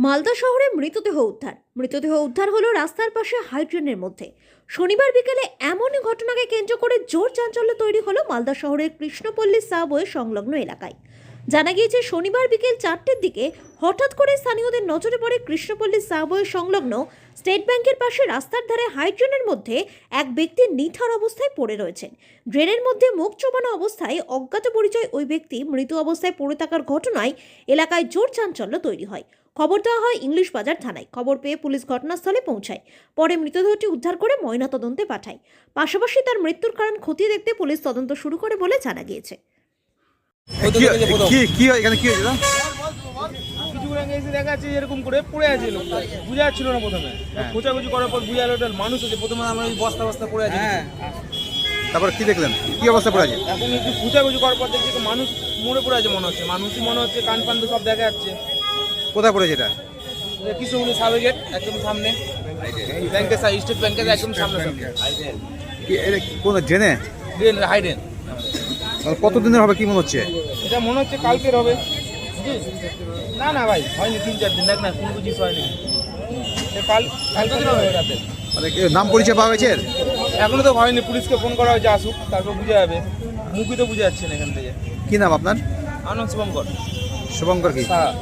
মালদা শহরে মৃতদেহ উদ্ধার হলো রাস্তার পাশে হাইড্রেনের মধ্যে। শনিবার বিকেলে এমনই ঘটনাকে কেন্দ্র করে জোর চাঞ্চল্য তৈরি হলো মালদা শহরের কৃষ্ণপল্লী সাবওয়ে সংলগ্ন এলাকায়। জানা গিয়েছে শনিবার বিকেল 4টের দিকে হঠাৎ করে স্থানীয়দের নজরে পড়ে কৃষ্ণপল্লী সাবওয়ে সংলগ্ন স্টেট ব্যাংকের পাশে রাস্তার ধারে হাইড্রেনের মধ্যে এক ব্যক্তি নিথর অবস্থায় পড়ে রয়েছেন। ড্রেনের মধ্যে মুখ চোবানো অবস্থায় অজ্ঞাত পরিচয় ওই ব্যক্তি মৃত অবস্থায় পড়ে থাকার ঘটনায় এলাকায় জোর চাঞ্চল্য তৈরি হয়। খবর দেওয়া হয় ইংলিশ বাজার থানায়। খবর পেয়ে পুলিশ ঘটনাস্থলে পৌঁছায়। পরে মৃতদেহটি উদ্ধার করে ময়নাতদন্তে পাঠায়। পাশাপাশি তার মৃত্যুর কারণ খতিয়ে দেখতে পুলিশ তদন্ত শুরু করে বলে জানা গিয়েছে। দেখা যাচ্ছে এরকম করে পড়ে আছে, বুঝা যাচ্ছিল না প্রথমে, খোঁজাখুঁজি করার পর বুঝা গেল মানুষ আছে। প্রথমে আমরা বস্তা বস্তা পড়ে আছে, তারপর কি দেখলেন, কি অবস্থা পড়ে আছে? এখন একটু খোঁজাখুঁজি করার পর দেখছি মানুষ মরে পড়ে আছে মনে হচ্ছে, মানুষই মনে হচ্ছে, কান পান সব দেখা যাচ্ছে। কোথায় পড়েছে এটা? কৃষ্ণপল্লী সাবে গেট একদম সামনে, ব্যাংকের স্টেট ব্যাংকের একদম সামনে কি এটা কোন জেনে হাইডেন। কতদিনের হবে কি মনে হচ্ছে? এটা মনে হচ্ছে কালকের হবে। না না ভাই, হয়নি 3-4 দিন, দেখ না কোনো কিছু হয়নি, কালকে হবে রাতে। মানে নাম পরিচয় পাওয়া গেছে? এখনো তো হয়নি, পুলিশকে ফোন করা হয়েছে, আসুক তারপর বুঝে যাবে। মুখই তো বুঝে যাচ্ছে না এখান থেকে। কি নাম আপনার? আনন্দ শুভঙ্কর। শুভঙ্কর কি? হ্যাঁ।